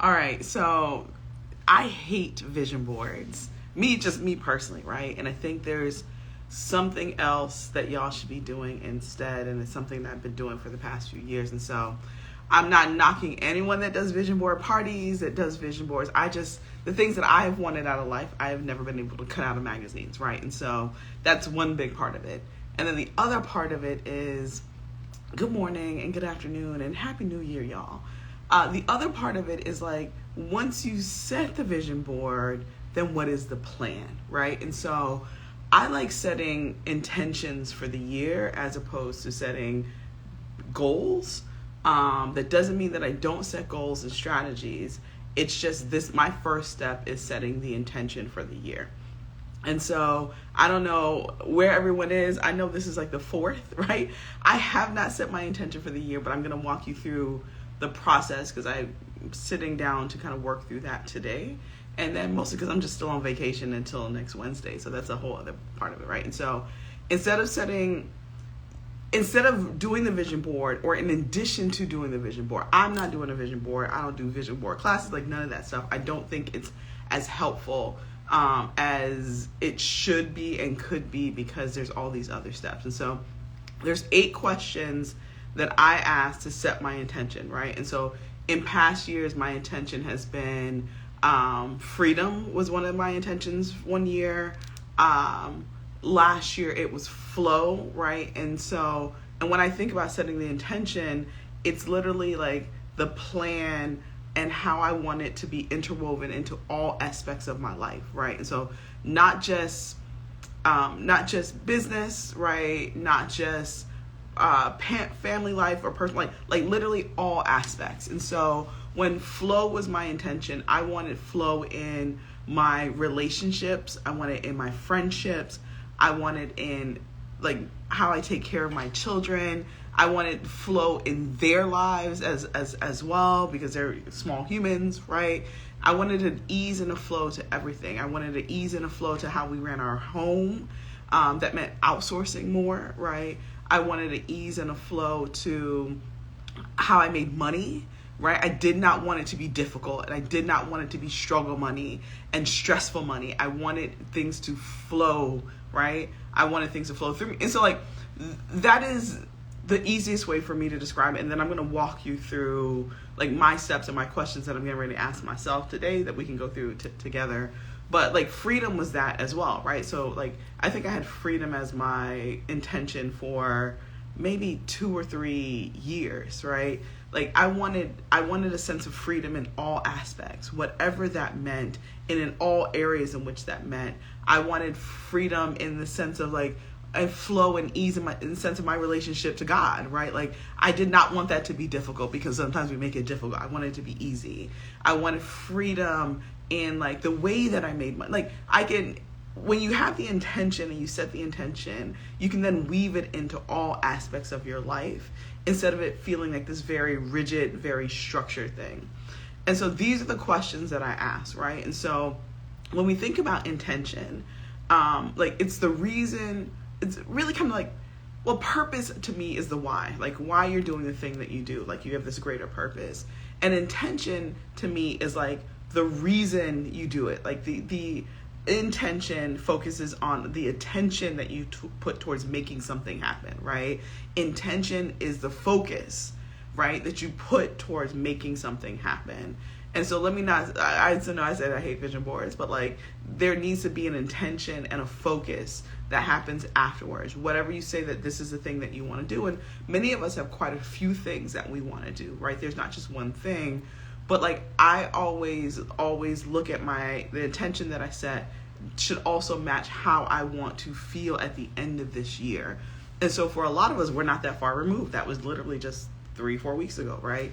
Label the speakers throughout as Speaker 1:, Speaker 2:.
Speaker 1: All right, so I hate vision boards. Me personally, right? And I think there's something else that y'all should be doing instead, and it's something that I've been doing for the past few years. And so I'm not knocking anyone that does vision board parties, that does vision boards. The things that I have wanted out of life, I have never been able to cut out of magazines, right? And so that's one big part of it. And then the other part of it is good morning and good afternoon and happy new year, y'all. The other part of it is like, once you set the vision board, then what is the plan, right? And so I like setting intentions for the year as opposed to setting goals. That doesn't mean that I don't set goals and strategies. It's just my first step is setting the intention for the year. And so I don't know where everyone is. I know this is like the 4th, right? I have not set my intention for the year, but I'm going to walk you through the process because I'm sitting down to kind of work through that today. And then mostly because I'm just still on vacation until next Wednesday. So that's a whole other part of it, right? And so instead of doing the vision board, or in addition to doing the vision board, I'm not doing a vision board. I don't do vision board classes, like none of that stuff. I don't think it's as helpful as it should be and could be because there's all these other steps. And so there's 8 questions that I ask to set my intention, right? And so in past years, my intention has been freedom was one of my intentions one year. Last year it was flow, right? And when I think about setting the intention, it's literally like the plan and how I want it to be interwoven into all aspects of my life, right? And so not just business, right? Not just family life or personal life, like literally all aspects. And so when flow was my intention, I wanted flow in my relationships. I wanted in my friendships. I wanted in like how I take care of my children. I wanted flow in their lives as well because they're small humans, right? I wanted an ease and a flow to everything. I wanted an ease and a flow to how we ran our home. That meant outsourcing more, right? I wanted an ease and a flow to how I made money, right? I did not want it to be difficult, and I did not want it to be struggle money and stressful money. I wanted things to flow, right? I wanted things to flow through me. And so like that is the easiest way for me to describe it. And then I'm going to walk you through like my steps and my questions that I'm getting ready to ask myself today that we can go through together. But like freedom was that as well, right? So like I think I had freedom as my intention for maybe 2 or 3 years, right? Like I wanted a sense of freedom in all aspects, whatever that meant, and in all areas in which that meant. I wanted freedom in the sense of like a flow and ease in the sense of my relationship to God, right? Like I did not want that to be difficult because sometimes we make it difficult. I wanted it to be easy. I wanted freedom in like the way that I made money. Like when you have the intention and you set the intention, you can then weave it into all aspects of your life instead of it feeling like this very rigid, very structured thing. And so these are the questions that I ask, right? And so when we think about intention, like it's really kind of like, well, purpose to me is the why, like why you're doing the thing that you do, like you have this greater purpose. And intention to me is like the reason you do it, like the intention focuses on the attention that you put towards making something happen, right? Intention is the focus, right, that you put towards making something happen. And so I said I hate vision boards, but like there needs to be an intention and a focus that happens afterwards. Whatever you say that this is the thing that you want to do. And many of us have quite a few things that we want to do, right? There's not just one thing. But like I always look at the intention that I set should also match how I want to feel at the end of this year. And so for a lot of us, we're not that far removed. That was literally just 3-4 weeks ago, right?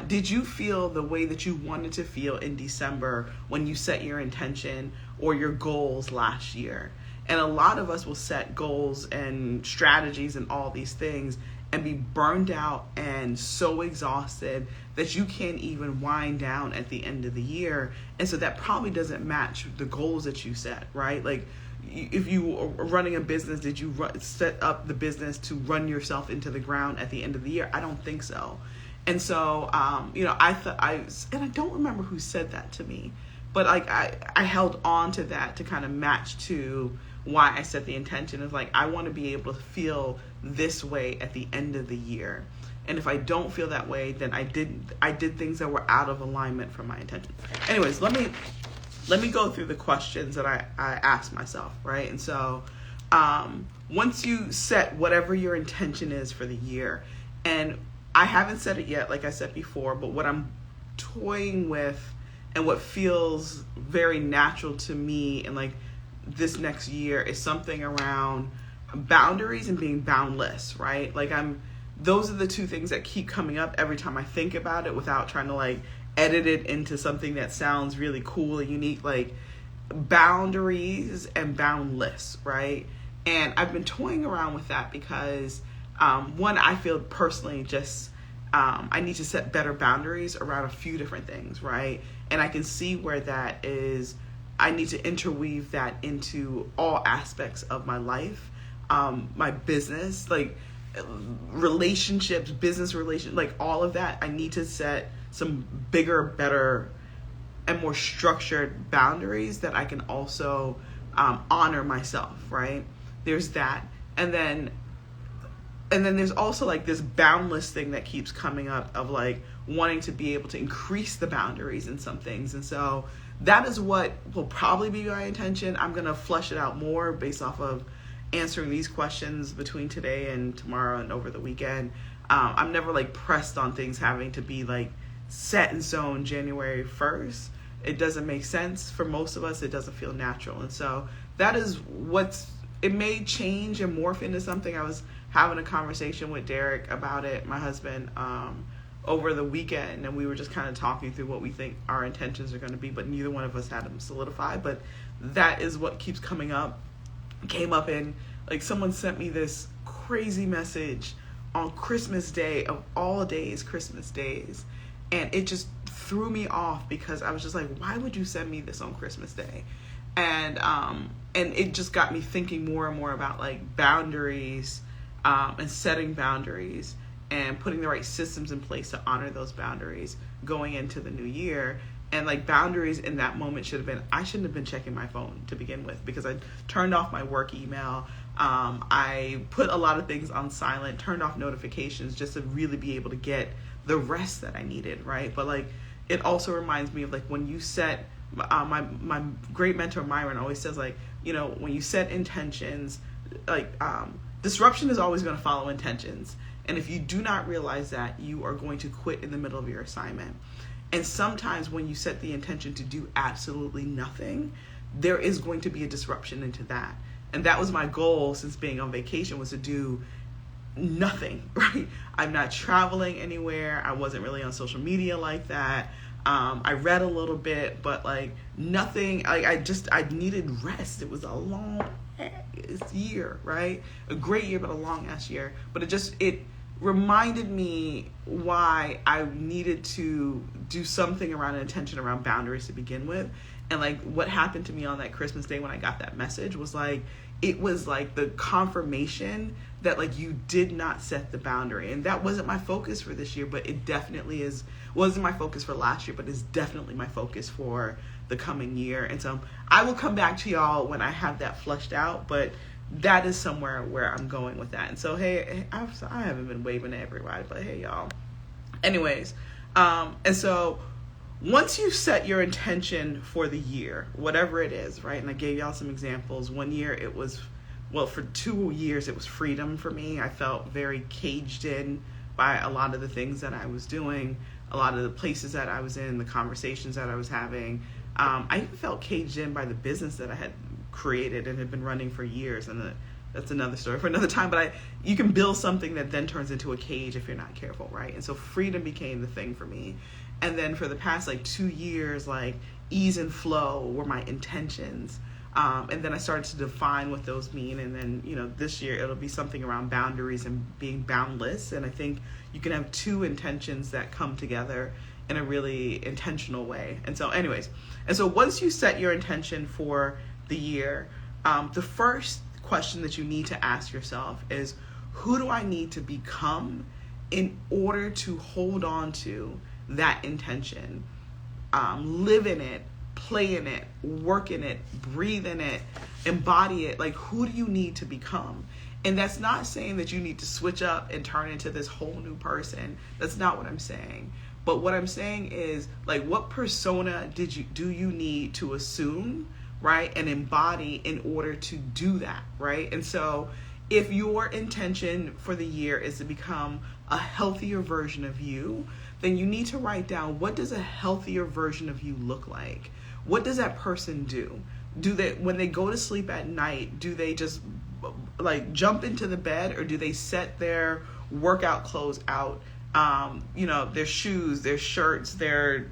Speaker 1: Did you feel the way that you wanted to feel in December when you set your intention or your goals last year? And a lot of us will set goals and strategies and all these things and be burned out and so exhausted that you can't even wind down at the end of the year. And so that probably doesn't match the goals that you set, right? Like if you are running a business, did you set up the business to run yourself into the ground at the end of the year? I don't think so. And so, and I don't remember who said that to me, but like I held on to that to kind of match to why I set the intention of like, I want to be able to feel this way at the end of the year. And if I don't feel that way, then I did things that were out of alignment from my intention. Anyways, let me go through the questions that I asked myself, right? And so once you set whatever your intention is for the year, and I haven't said it yet, like I said before, but what I'm toying with and what feels very natural to me in like this next year is something around boundaries and being boundless, right? Like those are the two things that keep coming up every time I think about it without trying to like edit it into something that sounds really cool and unique, like boundaries and boundless, right? And I've been toying around with that because one, I feel personally just I need to set better boundaries around a few different things, right? And I can see where that is. I need to interweave that into all aspects of my life, my business, like relationships, business relations, like all of that. I need to set some bigger, better, and more structured boundaries that I can also honor myself, right? There's that. And then there's also like this boundless thing that keeps coming up of like wanting to be able to increase the boundaries in some things. And so that is what will probably be my intention. I'm going to flesh it out more based off of answering these questions between today and tomorrow and over the weekend. I'm never like pressed on things having to be like set in stone January 1st. It doesn't make sense for most of us. It doesn't feel natural. And so that is it may change and morph into something. I was having a conversation with Derek about it, my husband, over the weekend, and we were just kind of talking through what we think our intentions are going to be, but neither one of us had them solidified. But that is what keeps coming up. Came up in, like, someone sent me this crazy message on Christmas Day, of all days, Christmas days, and it just threw me off because I was just like, why would you send me this on Christmas Day? And it just got me thinking more and more about like boundaries, and setting boundaries and putting the right systems in place to honor those boundaries going into the new year. And like boundaries in that moment I shouldn't have been checking my phone to begin with, because I turned off my work email. I put a lot of things on silent, turned off notifications just to really be able to get the rest that I needed, right? But like, it also reminds me of like when you set, my great mentor Myron always says, like, you know, when you set intentions, like disruption is always going to follow intentions. And if you do not realize that, you are going to quit in the middle of your assignment. And sometimes when you set the intention to do absolutely nothing, there is going to be a disruption into that. And that was my goal since being on vacation, was to do nothing, right? I'm not traveling anywhere. I wasn't really on social media like that. I read a little bit, but like nothing. I needed rest. It was a long year, right? A great year, but a long ass year. But it reminded me why I needed to do something around an intention around boundaries to begin with. And like what happened to me on that Christmas Day when I got that message was like, it was like the confirmation that like you did not set the boundary. And that wasn't my focus for this year, but it definitely wasn't my focus for last year, but it's definitely my focus for the coming year. And so I will come back to y'all when I have that fleshed out, but that is somewhere where I'm going with that. And so, hey, I haven't been waving to everybody, but hey, y'all. Anyways, and so once you set your intention for the year, whatever it is, right? And I gave y'all some examples. One year it was, for 2 years it was freedom for me. I felt very caged in by a lot of the things that I was doing, a lot of the places that I was in, the conversations that I was having. I even felt caged in by the business that I had created and had been running for years. And that's another story for another time. But you can build something that then turns into a cage if you're not careful, right? And so freedom became the thing for me. And then for the past like 2 years, like ease and flow were my intentions. And then I started to define what those mean. And then, you know, this year it'll be something around boundaries and being boundless. And I think you can have two intentions that come together in a really intentional way. And so anyways, once you set your intention for the year, the first question that you need to ask yourself is, who do I need to become in order to hold on to that intention, live in it, play in it, work in it, breathe in it, embody it, like, who do you need to become? And that's not saying that you need to switch up and turn into this whole new person. That's not what I'm saying. But what I'm saying is, like, what persona do you need to assume, right, and embody in order to do that, right? And so if your intention for the year is to become a healthier version of you, then you need to write down, what does a healthier version of you look like? What does that person do? Do they, when they go to sleep at night, do they just like jump into the bed, or do they set their workout clothes out, their shoes, their shirts, their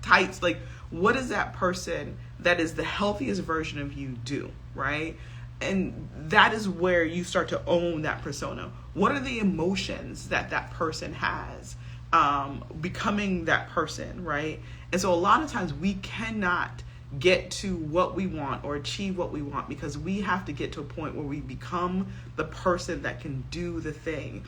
Speaker 1: tights? Like, what does that person that is the healthiest version of you do, right? And that is where you start to own that persona. What are the emotions that that person has, becoming that person, right? And so a lot of times we cannot get to what we want or achieve what we want because we have to get to a point where we become the person that can do the thing.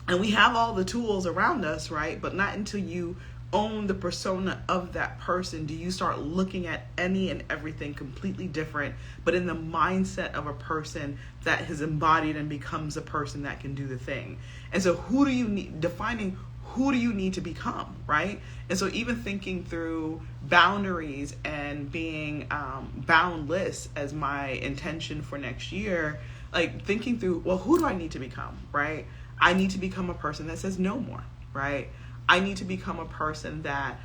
Speaker 1: And we have all the tools around us, right? But not until you own the persona of that person do you start looking at any and everything completely different, but in the mindset of a person that has embodied and becomes a person that can do the thing. And so who do you need, defining who do you need to become, right? And so even thinking through boundaries and being boundless as my intention for next year, like thinking through, well, who do I need to become, right? I need to become a person that says no more, right? I need to become a person that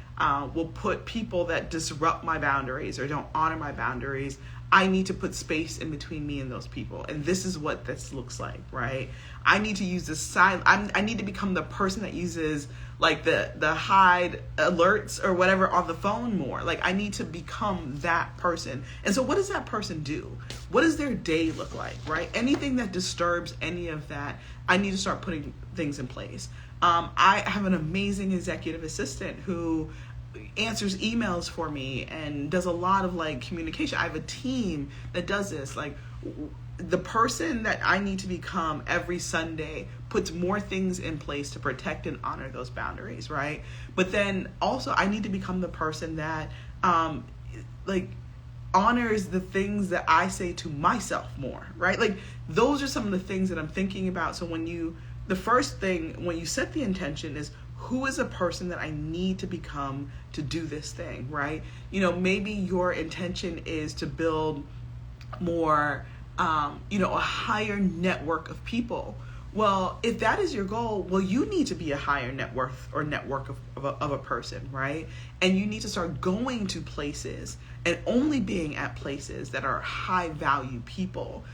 Speaker 1: will put people that disrupt my boundaries or don't honor my boundaries. I need to put space in between me and those people. And this is what this looks like, right? I need to use the I need to become the person that uses like the hide alerts or whatever on the phone more. Like, I need to become that person. And so what does that person do? What does their day look like, right? Anything that disturbs any of that, I need to start putting things in place. I have an amazing executive assistant who answers emails for me and does a lot of like communication. I have a team that does this. Like, the person that I need to become every Sunday puts more things in place to protect and honor those boundaries, right? But then also I need to become the person that honors the things that I say to myself more, right? Like, those are some of the things that I'm thinking about. So the first thing when you set the intention is, who is a person that I need to become to do this thing, right? Maybe your intention is to build more, a higher network of people. Well, if that is your goal, well, you need to be a higher net worth or network of a person, right? And you need to start going to places and only being at places that are high value people.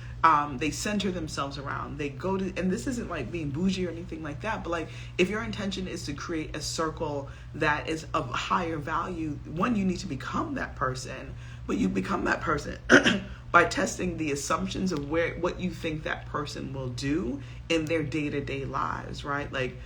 Speaker 1: They center themselves around. They go to, and this isn't like being bougie or anything like that, but like, if your intention is to create a circle that is of higher value, one, you need to become that person, but you become that person by testing the assumptions of what you think that person will do in their day-to-day lives, right? Like,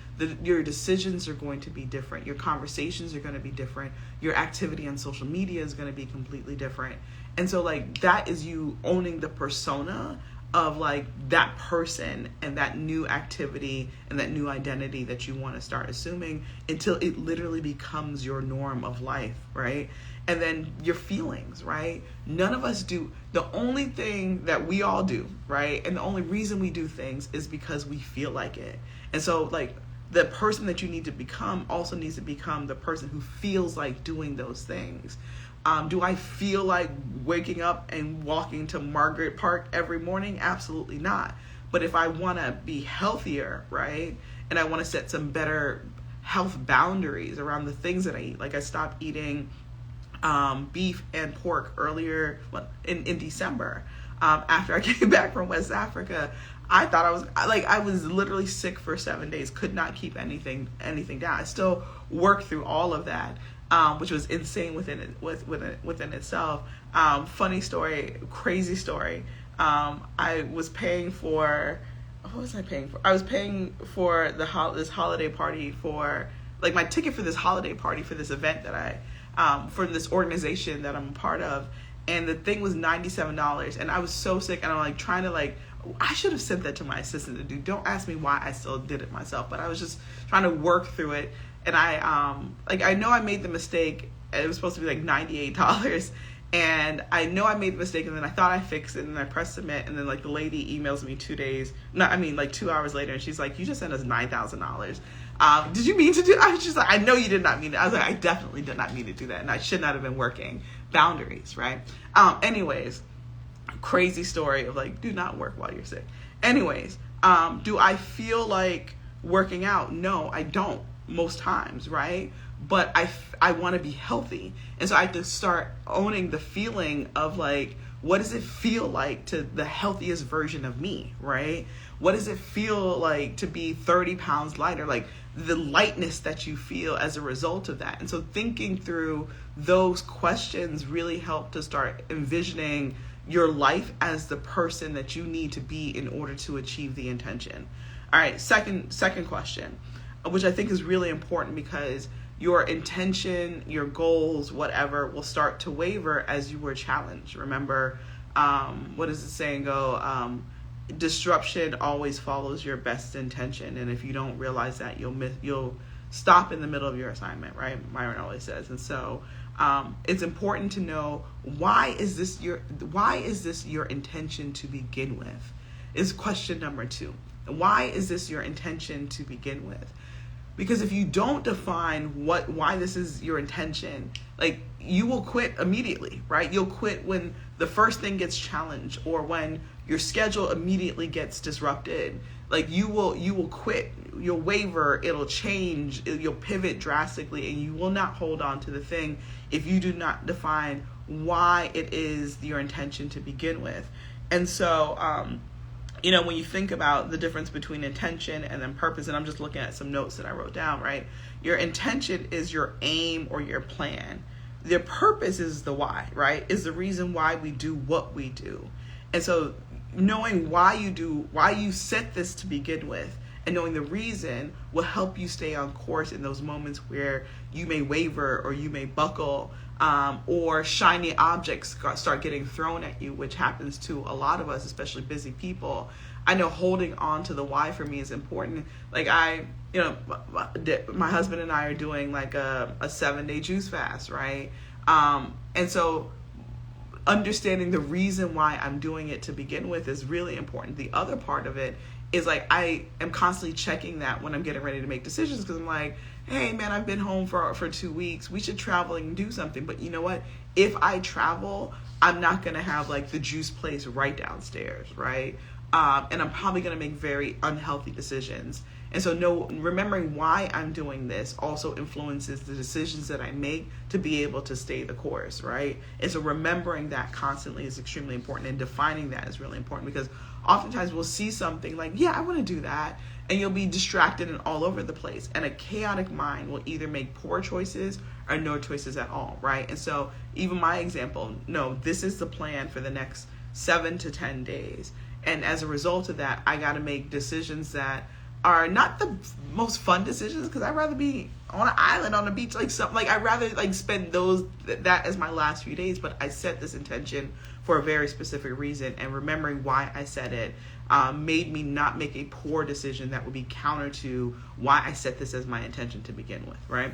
Speaker 1: your decisions are going to be different. Your conversations are going to be different. Your activity on social media is going to be completely different. And so like, that is you owning the persona of like that person and that new activity and that new identity that you want to start assuming until it literally becomes your norm of life, right? And then your feelings, right? None of us do. The only thing that we all do, right? And the only reason we do things is because we feel like it. And so like, the person that you need to become also needs to become the person who feels like doing those things. Do I feel like waking up and walking to Margaret Park every morning? Absolutely not. But if I want to be healthier, right, and I want to set some better health boundaries around the things that I eat, like I stopped eating beef and pork earlier in December. After I came back from West Africa, I thought I was literally sick for 7 days, could not keep anything down. I still worked through all of that, which was insane within itself. Funny story, crazy story. I was paying for, what was I paying for? I was paying for this holiday party for, like, my ticket for this holiday party for this event that for this organization that I'm a part of. And the thing was $97, and I was so sick, and I'm like trying to like, I should have sent that to my assistant to do. Don't ask me why I still did it myself, but I was just trying to work through it. And I know I made the mistake. It was supposed to be like $98. And I know I made the mistake, and then I thought I fixed it, and I pressed submit, and then like the lady emails me 2 hours later, and she's like, you just sent us $9,000. Did you mean to do? I was just like, I know you did not mean it. I was like, I definitely did not mean to do that, and I should not have been working boundaries, right? Anyways, crazy story of like, do not work while you're sick. Anyways, do I feel like working out? No, I don't most times, right? But I want to be healthy. And so I have to start owning the feeling of like, what does it feel like to the healthiest version of me, right? What does it feel like to be 30 pounds lighter? Like the lightness that you feel as a result of that. And so thinking through those questions really help to start envisioning your life as the person that you need to be in order to achieve the intention. All right, second question, which I think is really important because your intention, your goals, whatever, will start to waver as you were challenged. Remember, what does the saying go? Disruption always follows your best intention, and if you don't realize that, you'll stop in the middle of your assignment, right? Myron always says. And so it's important to know, why is this your intention to begin with? Is question number 2. Why is this your intention to begin with? Because if you don't define why this is your intention, like, you will quit immediately, right? You'll quit when the first thing gets challenged, or when your schedule immediately gets disrupted. Like, you will quit, you'll waver, it'll change, you'll pivot drastically, and you will not hold on to the thing if you do not define why it is your intention to begin with. And so, when you think about the difference between intention and then purpose, and I'm just looking at some notes that I wrote down, right? Your intention is your aim or your plan. Your purpose is the why, right? Is the reason why we do what we do. And so knowing why you set this to begin with, and knowing the reason will help you stay on course in those moments where you may waver or you may buckle, or shiny objects start getting thrown at you, which happens to a lot of us, especially busy people. I know holding on to the why for me is important. Like my husband and I are doing like a 7-day juice fast, right? And so understanding the reason why I'm doing it to begin with is really important. The other part of it is like, I am constantly checking that when I'm getting ready to make decisions, because I'm like, hey man, I've been home for 2 weeks. We should travel and do something. But you know what? If I travel, I'm not going to have like the juice place right downstairs, right? And I'm probably going to make very unhealthy decisions. And so remembering why I'm doing this also influences the decisions that I make to be able to stay the course, right? And so remembering that constantly is extremely important, and defining that is really important, because oftentimes we'll see something like, yeah, I want to do that, and you'll be distracted and all over the place. And a chaotic mind will either make poor choices or no choices at all, right? And so even my example, no, this is the plan for the next 7 to 10 days. And as a result of that, I got to make decisions that are not the most fun decisions, because I'd rather be on an island on the beach, like something like I'd rather like spend that as my last few days. But I set this intention for a very specific reason, and remembering why I set it made me not make a poor decision that would be counter to why I set this as my intention to begin with, right?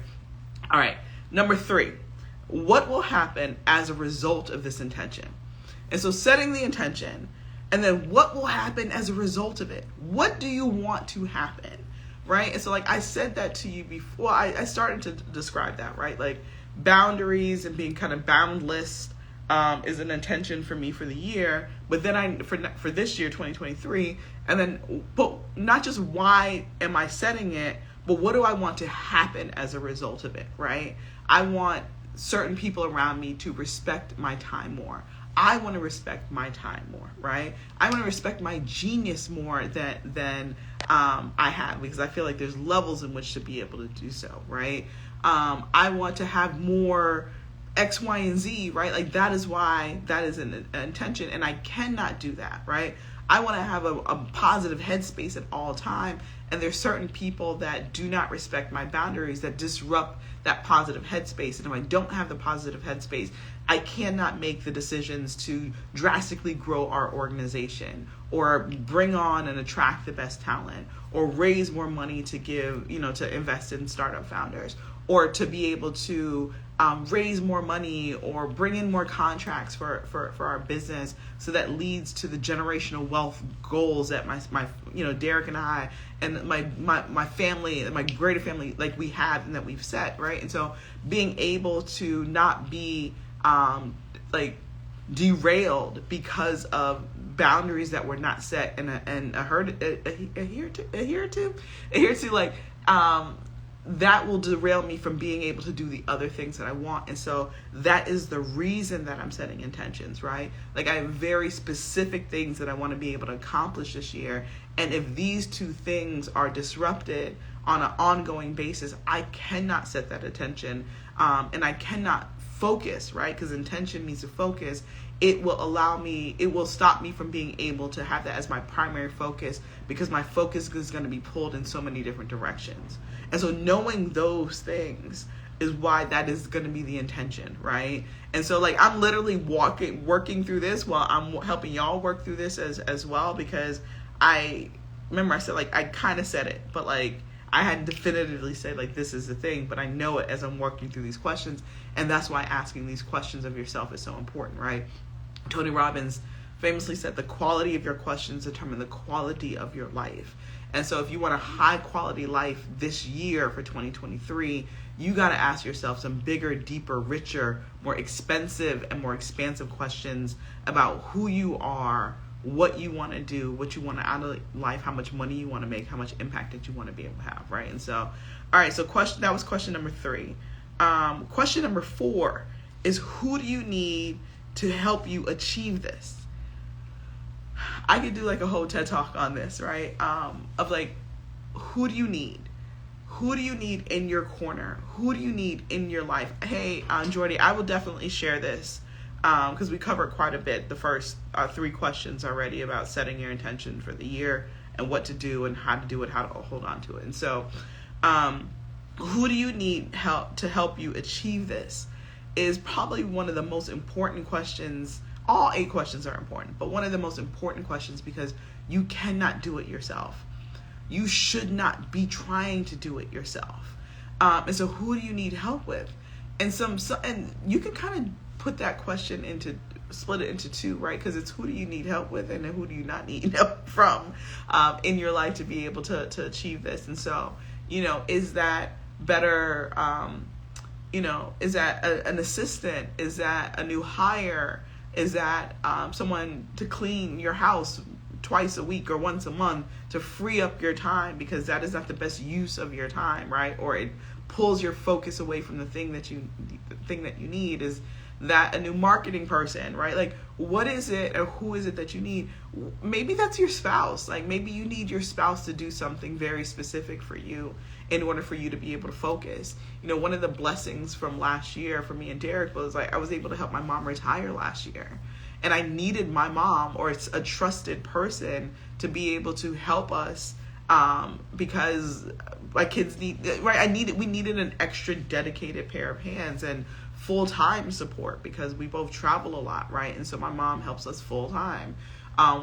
Speaker 1: All right, number 3, what will happen as a result of this intention? And so setting the intention, and then what will happen as a result of it? What do you want to happen, right? And so like I said that to you before, I started to describe that, right? Like boundaries and being kind of boundless is an intention for me for the year. But then for this year, 2023, and then, but not just why am I setting it, but what do I want to happen as a result of it, right? I want certain people around me to respect my time more. I want to respect my time more, right? I want to respect my genius more than I have, because I feel like there's levels in which to be able to do so, right? I want to have more X, Y, and Z, right? Like that is why that is an intention, and I cannot do that, right? I want to have a positive headspace at all time. And there's certain people that do not respect my boundaries, that disrupt that positive headspace. And if I don't have the positive headspace, I cannot make the decisions to drastically grow our organization, or bring on and attract the best talent, or raise more money to give, to invest in startup founders, or to be able to raise more money or bring in more contracts for our business, so that leads to the generational wealth goals that my Derek and I and my family, my greater family, like we have and that we've set, right? And so being able to not be derailed because of boundaries that were not set and adhere to, that will derail me from being able to do the other things that I want. And so that is the reason that I'm setting intentions, right? Like, I have very specific things that I want to be able to accomplish this year. And if these two things are disrupted on an ongoing basis, I cannot set that intention, and I cannot focus, right? Because intention means to focus. It will stop me from being able to have that as my primary focus, because my focus is going to be pulled in so many different directions. And so knowing those things is why that is going to be the intention, right? And so I'm literally working through this while I'm helping y'all work through this as well, because I said, I kind of said it, but I hadn't definitively said this is the thing, but I know it as I'm working through these questions. And that's why asking these questions of yourself is so important, right? Tony Robbins famously said, the quality of your questions determine the quality of your life. And so if you want a high quality life this year for 2023, you got to ask yourself some bigger, deeper, richer, more expensive and more expansive questions about who you are, what you want to do, what you want out of life, how much money you want to make, how much impact that you want to be able to have, right? And so, all right, so that was question number 3. Question number 4 is, who do you need to help you achieve this? I could do a whole TED talk on this, right? Of who do you need? Who do you need in your corner? Who do you need in your life? Hey, Jordy, I will definitely share this because we covered quite a bit, the first 3 questions already, about setting your intention for the year and what to do and how to do it, how to hold on to it. And so who do you need to help you achieve this is probably one of the most important questions. All 8 questions are important, but one of the most important questions, because you cannot do it yourself. You should not be trying to do it yourself. And so who do you need help with? And and you can kind of put that question split it into 2, right? Because it's who do you need help with, and then who do you not need help from in your life to be able to achieve this. And so, is that better, is that an assistant? Is that a new hire? Is that someone to clean your house twice a week or once a month to free up your time, because that is not the best use of your time, right? Or it pulls your focus away from the thing that you need. Is that a new marketing person, right? What is it, or who is it that you need? Maybe that's your spouse. Maybe you need your spouse to do something very specific for you in order for you to be able to focus. One of the blessings from last year for me and Derek was I was able to help my mom retire last year. And I needed my mom, or it's a trusted person, to be able to help us because my kids we needed an extra dedicated pair of hands and full-time support, because we both travel a lot, right? And so my mom helps us full-time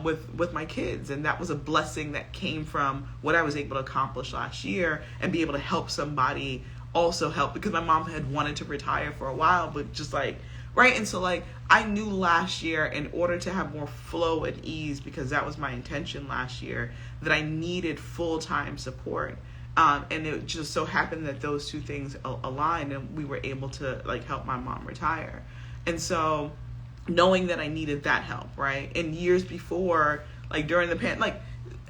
Speaker 1: with my kids, and that was a blessing that came from what I was able to accomplish last year, and be able to help somebody also help, because my mom had wanted to retire for a while, but just right? And so I knew last year, in order to have more flow and ease, because that was my intention last year, that I needed full-time support. And it just so happened that those 2 things aligned, and we were able to help my mom retire. And so knowing that I needed that help, right? And years before, during the pandemic,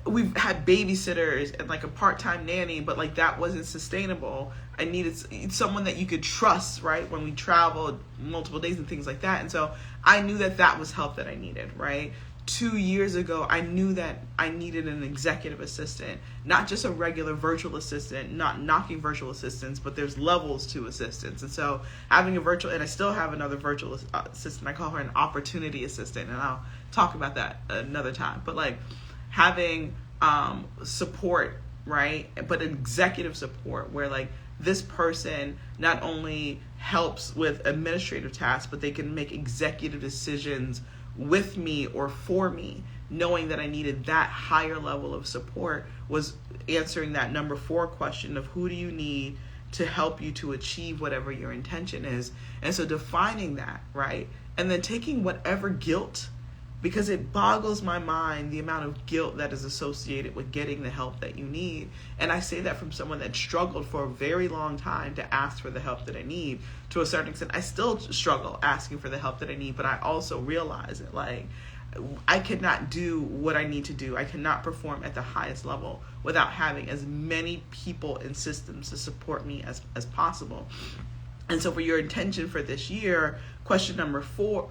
Speaker 1: we've had babysitters and a part-time nanny, but that wasn't sustainable. I needed someone that you could trust, right? When we traveled multiple days and things like that. And so I knew that was help that I needed, right? 2 years ago, I knew that I needed an executive assistant, not just a regular virtual assistant, not knocking virtual assistants, but there's levels to assistants. And so having and I still have another virtual assistant, I call her an opportunity assistant, and I'll talk about that another time. But like having support, right? But executive support where like this person not only helps with administrative tasks, but they can make executive decisions with me or for me, knowing that I needed that higher level of support, was answering that number 4 question of who do you need to help you to achieve whatever your intention is. And so defining that, right? And then taking whatever guilt, because it boggles my mind the amount of guilt that is associated with getting the help that you need. And I say that from someone that struggled for a very long time to ask for the help that I need. To a certain extent, I still struggle asking for the help that I need, but I also realize that like I cannot do what I need to do. I cannot perform at the highest level without having as many people and systems to support me as possible. And so for your intention for this year, question number 4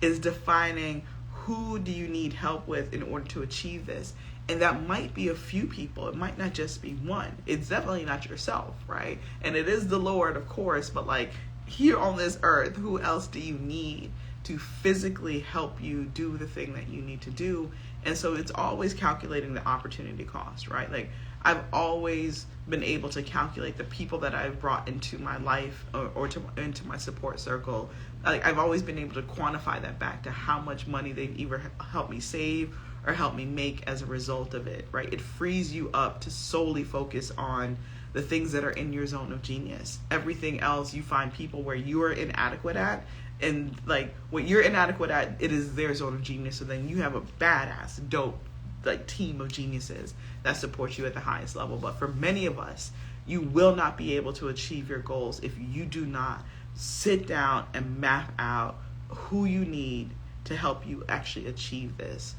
Speaker 1: is defining who do you need help with in order to achieve this. And that might be a few people. It might not just be one. It's definitely not yourself, right? And it is the Lord, of course, but like here on this earth, who else do you need to physically help you do the thing that you need to do? And so it's always calculating the opportunity cost, right? Like I've always been able to calculate the people that I've brought into my life or into my support circle. Like I've always been able to quantify that back to how much money they've either helped me save or helped me make as a result of it, right? It frees you up to solely focus on the things that are in your zone of genius. Everything else you find people where you are inadequate at, and like what you're inadequate at, it is their zone of genius. So then you have a badass, dope, like team of geniuses that support you at the highest level. But for many of us, you will not be able to achieve your goals if you do not sit down and map out who you need to help you actually achieve this.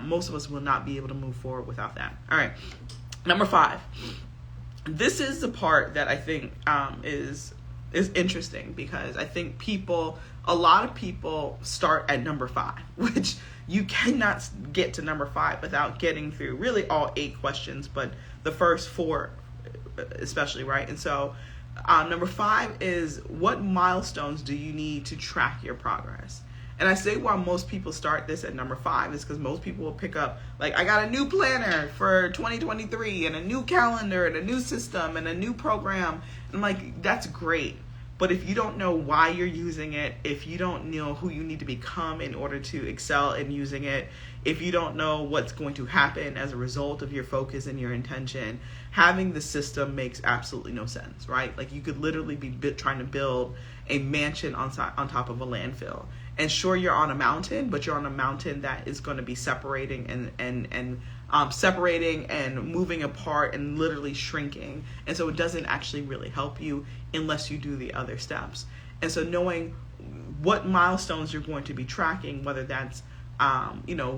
Speaker 1: Most of us will not be able to move forward without that. All right, number 5. This is the part that I think is interesting, because I think a lot of people start at number 5, which you cannot get to number 5 without getting through really all 8 questions, but the first 4 especially, right? And so number 5 is, what milestones do you need to track your progress? And I say why most people start this at number 5 is because most people will pick up, like, I got a new planner for 2023 and a new calendar and a new system and a new program. And like, that's great. But if you don't know why you're using it, if you don't know who you need to become in order to excel in using it, if you don't know what's going to happen as a result of your focus and your intention, having the system makes absolutely no sense, right? Like you could literally be trying to build a mansion on top of a landfill. And sure, you're on a mountain, but you're on a mountain that is going to be separating and separating and moving apart and literally shrinking. And so it doesn't actually really help you unless you do the other steps. And so knowing what milestones you're going to be tracking, whether that's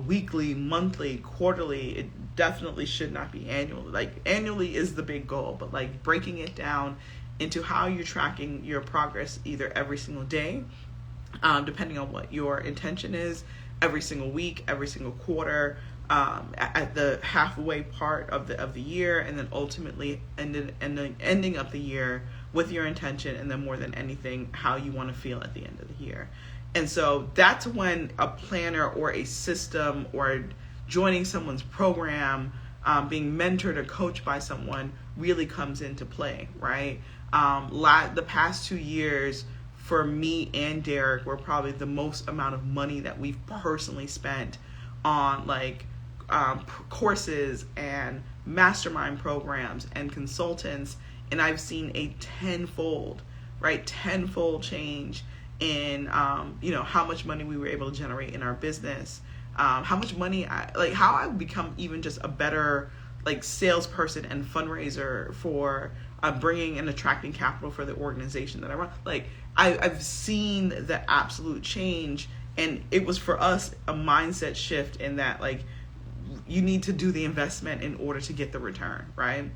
Speaker 1: weekly, monthly, quarterly, it definitely should not be annual. Like annually is the big goal, but like breaking it down into how you're tracking your progress either every single day, depending on what your intention is, every single week, every single quarter, at the halfway part of the year, and then ultimately ending up the year with your intention, and then more than anything, how you want to feel at the end of the year. And so that's when a planner or a system or joining someone's program, being mentored or coached by someone really comes into play, right? The past 2 years for me and Derek were probably the most amount of money that we've personally spent on like courses and mastermind programs and consultants. And I've seen a tenfold change in how much money we were able to generate in our business, how much money how I've become even just a better like salesperson and fundraiser for bringing and attracting capital for the organization that I run. Like I've seen the absolute change, and it was for us a mindset shift in that like you need to do the investment in order to get the return, right?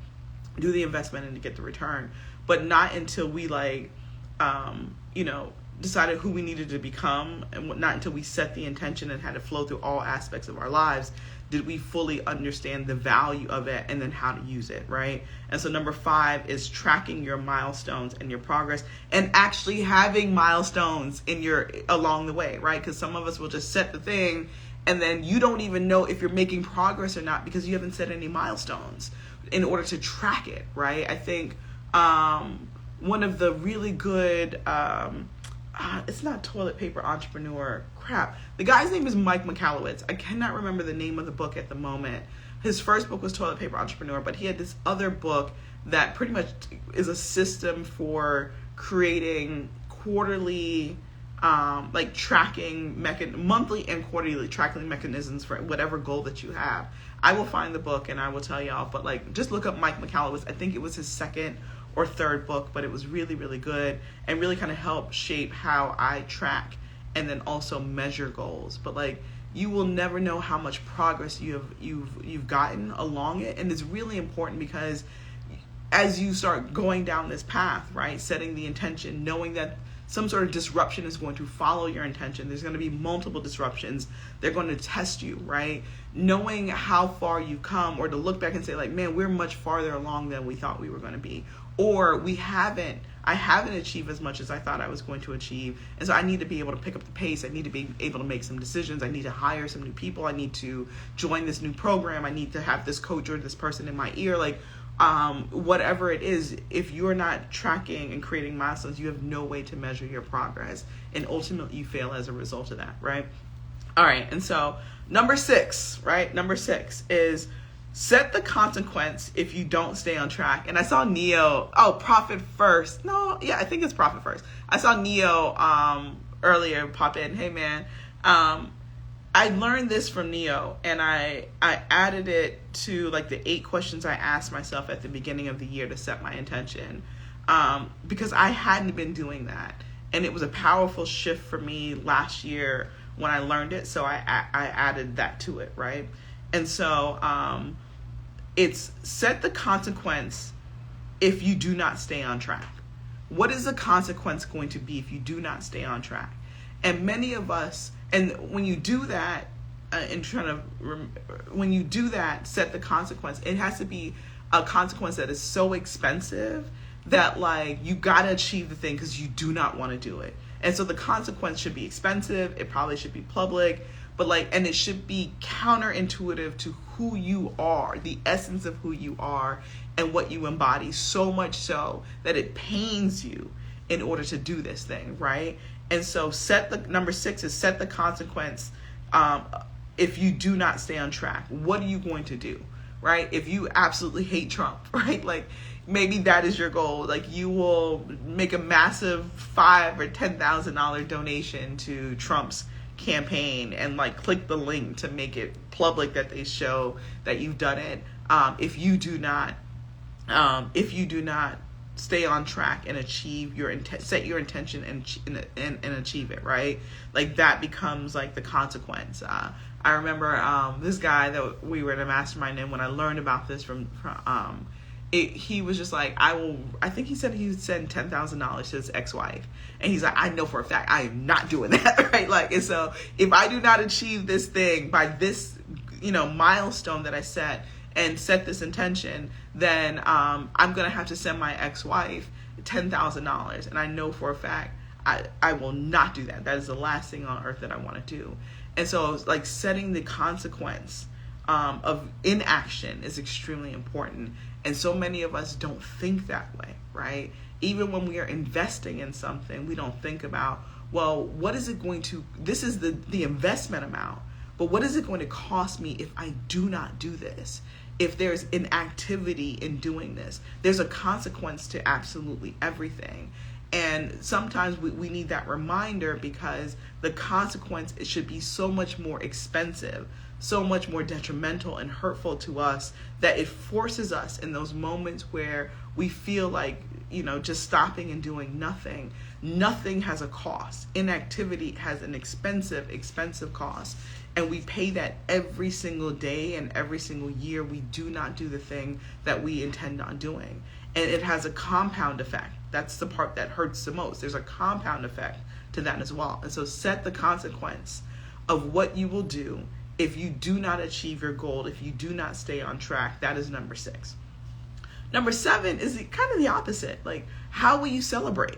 Speaker 1: Do the investment and to get the return, but not until we decided who we needed to become, and not until we set the intention and had it flow through all aspects of our lives did we fully understand the value of it and then how to use it, right? And so number 5 is tracking your milestones and your progress, and actually having milestones in your along the way, right? Because some of us will just set the thing and then you don't even know if you're making progress or not because you haven't set any milestones in order to track it, right? I think one of the really good it's not Toilet Paper Entrepreneur. Crap. The guy's name is Mike Michalowicz. I cannot remember the name of the book at the moment. His first book was Toilet Paper Entrepreneur, but he had this other book that pretty much is a system for creating quarterly, tracking monthly and quarterly tracking mechanisms for whatever goal that you have. I will find the book and I will tell y'all, but just look up Mike Michalowicz. I think it was his second or third book, but it was really, really good and really kind of helped shape how I track and then also measure goals. But you will never know how much progress you've gotten along it, and it's really important because as you start going down this path, right, setting the intention, knowing that some sort of disruption is going to follow your intention. There's going to be multiple disruptions. They're going to test you, right? Knowing how far you've come, or to look back and say man, we're much farther along than we thought we were going to be. Or I haven't achieved as much as I thought I was going to achieve. And so I need to be able to pick up the pace. I need to be able to make some decisions. I need to hire some new people. I need to join this new program. I need to have this coach or this person in my ear. Whatever it is, if you're not tracking and creating milestones, you have no way to measure your progress. And ultimately you fail as a result of that, right? All right. And so number 6, right? Number 6 is set the consequence if you don't stay on track. And I saw Neo, Profit First. No, yeah, I think it's Profit First. I saw Neo earlier pop in. Hey, man. I learned this from Neo, and I added it to the 8 questions I asked myself at the beginning of the year to set my intention, because I hadn't been doing that. And it was a powerful shift for me last year when I learned it. So I added that to it, right? And so it's set the consequence if you do not stay on track. What is the consequence going to be if you do not stay on track? And many of us, and when you do that, when you do that, set the consequence, it has to be a consequence that is so expensive that you got to achieve the thing because you do not want to do it. And so the consequence should be expensive. It probably should be public. But and it should be counterintuitive to who you are, the essence of who you are and what you embody, so much so that it pains you in order to do this thing, right? And so number 6 is set the consequence if you do not stay on track. What are you going to do, right? If you absolutely hate Trump, right? Maybe that is your goal. You will make a massive $5,000 or $10,000 donation to Trump's campaign and click the link to make it public that they show that you've done it. If you do not stay on track and achieve set your intention and achieve it, right? That becomes the consequence. I remember this guy that we were in a mastermind in, when I learned about this from he was just I think he said he would send $10,000 to his ex-wife. And he's I know for a fact I am not doing that, right? And so if I do not achieve this thing by this, milestone that I set and set this intention, then I'm going to have to send my ex-wife $10,000. And I know for a fact I will not do that. That is the last thing on earth that I want to do. And so setting the consequence of inaction is extremely important. And so many of us don't think that way, right? Even when we are investing in something, we don't think about, what is it going to, this is the investment amount, but what is it going to cost me if I do not do this? If there's inactivity in doing this, there's a consequence to absolutely everything. And sometimes we need that reminder, because the consequence, it should be so much more expensive, so much more detrimental and hurtful to us, that it forces us in those moments where we feel just stopping and doing nothing. Nothing has a cost. Inactivity has an expensive cost. And we pay that every single day and every single year we do not do the thing that we intend on doing. And it has a compound effect. That's the part that hurts the most. There's a compound effect to that as well. And so set the consequence of what you will do if you do not achieve your goal, if you do not stay on track. That is number 6. Number 7 is kind of the opposite. Like, how will you celebrate,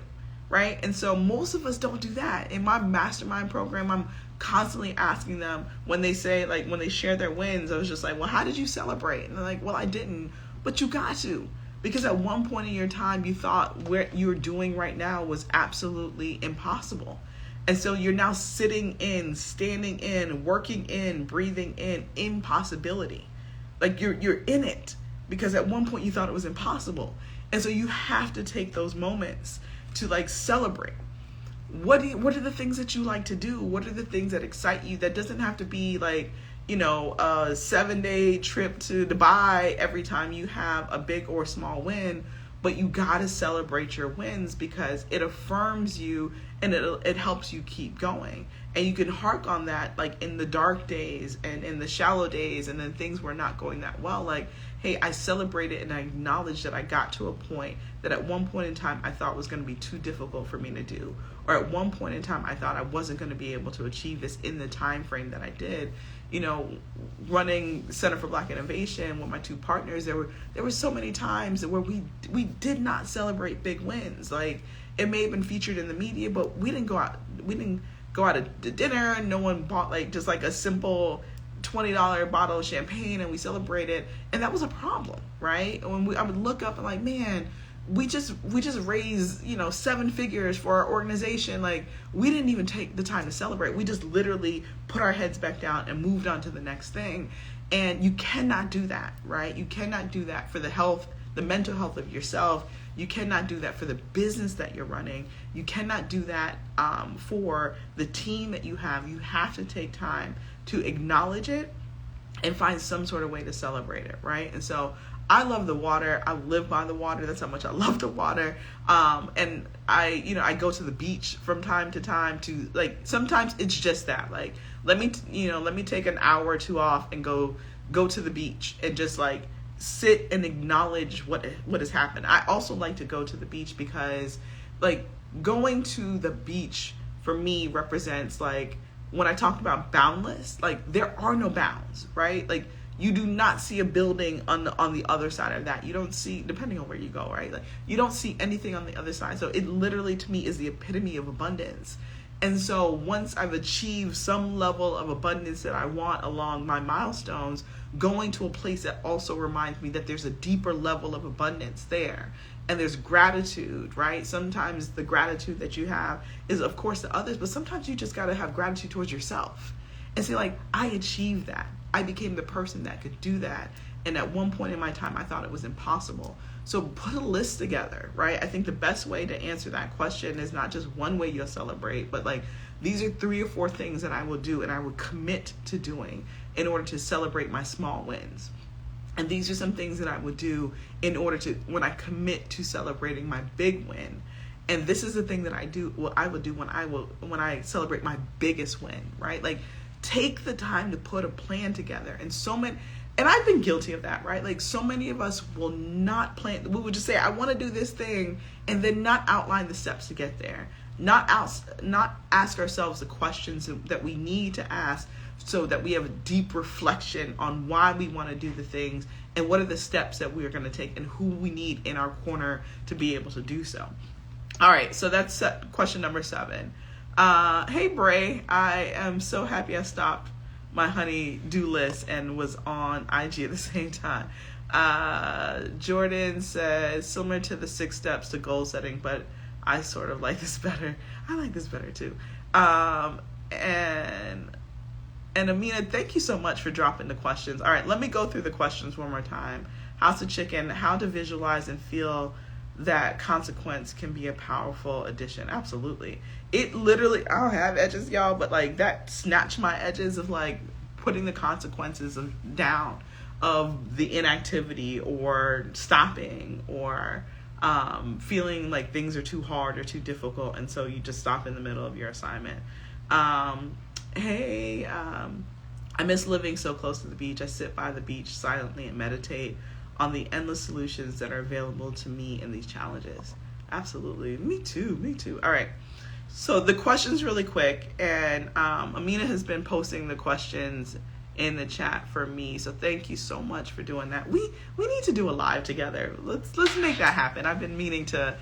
Speaker 1: right? And so most of us don't do that. In my mastermind program, I'm constantly asking them when they say, like, when they share their wins, I was just like, well, how did you celebrate? And they're like, well, I didn't, but you got to. Because at one point in your time, you thought what you're doing right now was absolutely impossible. And so you're now sitting in, standing in, working in, breathing in impossibility. Like you're in it because at one point you thought it was impossible. And so you have to take those moments to like celebrate. What are the things that you like to do? What are the things that excite you? That doesn't have to be like, a 7-day trip to Dubai every time you have a big or small win, but you got to celebrate your wins because it affirms you and it helps you keep going. And you can hark on that like in the dark days and in the shallow days and then things were not going that well. Like, hey, I celebrated and I acknowledged that I got to a point that at one point in time I thought was going to be too difficult for me to do. Or at one point in time I thought I wasn't going to be able to achieve this in the time frame that I did. Running Center for Black Innovation with my 2 partners, there were so many times where we did not celebrate big wins. Like, it may have been featured in the media, but we didn't go out to dinner, and no one bought like just like a simple $20 bottle of champagne and we celebrated, and that was a problem, right? When I would look up and like, man, we just raised 7 figures for our organization. Like, we didn't even take the time to celebrate. We just literally put our heads back down and moved on to the next thing. And you cannot do that, right? You cannot do that for the mental health of yourself. You cannot do that for the business that you're running. You cannot do that for the team that you have. You have to take time to acknowledge it and find some sort of way to celebrate it, right? And so I love the water. I live by the water. That's how much I love the water. And I go to the beach from time to time to like, sometimes it's just that, like, let me take an hour or 2 off and go to the beach and just like sit and acknowledge what has happened. I also like to go to the beach because like going to the beach for me represents like, when I talked about boundless, like there are no bounds, right? Like, you do not see a building on the other side of that. You don't see, depending on where you go, right? Like, you don't see anything on the other side. So it literally, to me, is the epitome of abundance. And so once I've achieved some level of abundance that I want along my milestones, going to a place that also reminds me that there's a deeper level of abundance there. And there's gratitude, right? Sometimes the gratitude that you have is, of course, to others, but sometimes you just got to have gratitude towards yourself and say, like, I achieved that. I became the person that could do that. And at one point in my time, I thought it was impossible. So put a list together, right? I think the best way to answer that question is not just one way you'll celebrate, but like, these are 3 or 4 things that I will do and I will commit to doing in order to celebrate my small wins. And these are some things that I would do in order to, when I commit to celebrating my big win. And this is the thing that I would do when I celebrate my biggest win, right? Like, take the time to put a plan together. And I've been guilty of that, right? Like, so many of us will not plan. We would just say, I want to do this thing, and then not outline the steps to get there. Not ask ourselves the questions that we need to ask so that we have a deep reflection on why we want to do the things and what are the steps that we are going to take and who we need in our corner to be able to do so. All right, so that's question number 7. Hey Bray, I am so happy I stopped my honey-do list and was on IG at the same time. Jordan says, similar to the 6 steps to goal setting, but I sort of like this better. I like this better too. And Amina, thank you so much for dropping the questions. All right, let me go through the questions one more time. House of Chicken, how to visualize and feel that consequence can be a powerful addition. Absolutely. It literally, I don't have edges, y'all, but like that snatched my edges of like putting the consequences down of the inactivity or stopping or feeling like things are too hard or too difficult, and so you just stop in the middle of your assignment. I miss living so close to the beach. I sit by the beach silently and meditate on the endless solutions that are available to me in these challenges. Absolutely. Me too. Me too. All right. So the questions really quick, and Amina has been posting the questions in the chat for me. So thank you so much for doing that. We need to do a live together. Let's make that happen. I've been meaning to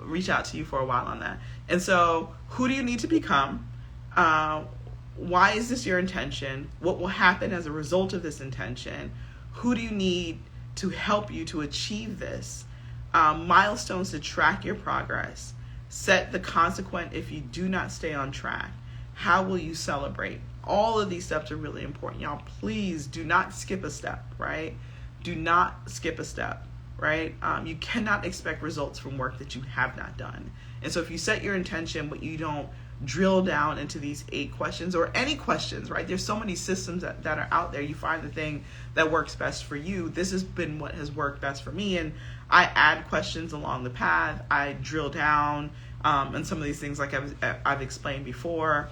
Speaker 1: reach out to you for a while on that. And so, who do you need to become? Why is this your intention? What will happen as a result of this intention? Who do you need to help you to achieve this? Milestones to track your progress. Set the consequent if you do not stay on track. How will you celebrate? All of these steps are really important. Y'all, please do not skip a step, right? Do not skip a step, right? You cannot expect results from work that you have not done. And so if you set your intention, but you don't drill down into these 8 questions or any questions, right? There's so many systems that are out there. You find the thing that works best for you. This has been what has worked best for me. And I add questions along the path. I drill down and some of these things like I've explained before.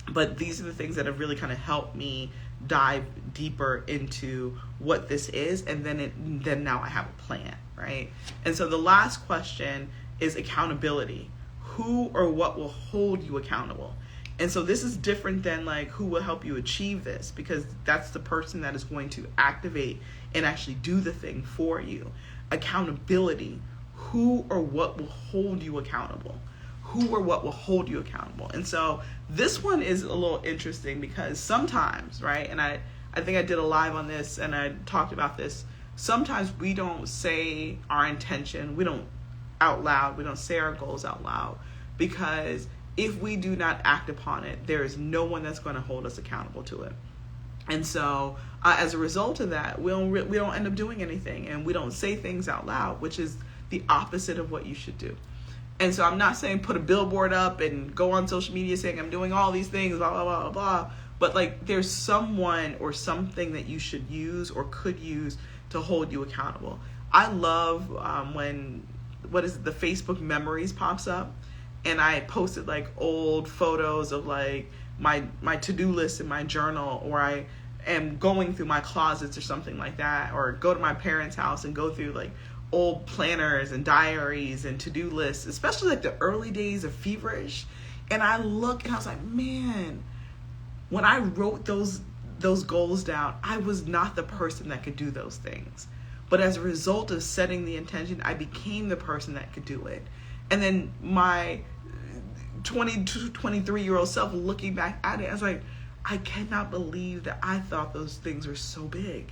Speaker 1: But these are the things that have really kind of helped me dive deeper into what this is. And then now I have a plan, right? And so the last question is accountability. Who or what will hold you accountable? And so this is different than like who will help you achieve this, because that's the person that is going to activate and actually do the thing for you. Accountability. Who or what will hold you accountable? Who or what will hold you accountable? And so this one is a little interesting because sometimes, right, and I think I did a live on this and I talked about this, sometimes we don't say our intention, we don't out loud, we don't say our goals out loud, because if we do not act upon it, there is no one that's going to hold us accountable to it. And so as a result of that, we don't end up doing anything, and we don't say things out loud, which is the opposite of what you should do. And so I'm not saying put a billboard up and go on social media saying I'm doing all these things, blah, blah, blah, blah. But like there's someone or something that you should use or could use to hold you accountable. I love when the Facebook memories pops up, and I posted like old photos of like my to-do list in my journal, or I am going through my closets or something like that, or go to my parents' house and go through like old planners and diaries and to-do lists, especially like the early days of Feverish. And I look and I was like, man, when I wrote those goals down, I was not the person that could do those things. But as a result of setting the intention, I became the person that could do it. And then my 23-year-old self looking back at it, I was like, I cannot believe that I thought those things were so big,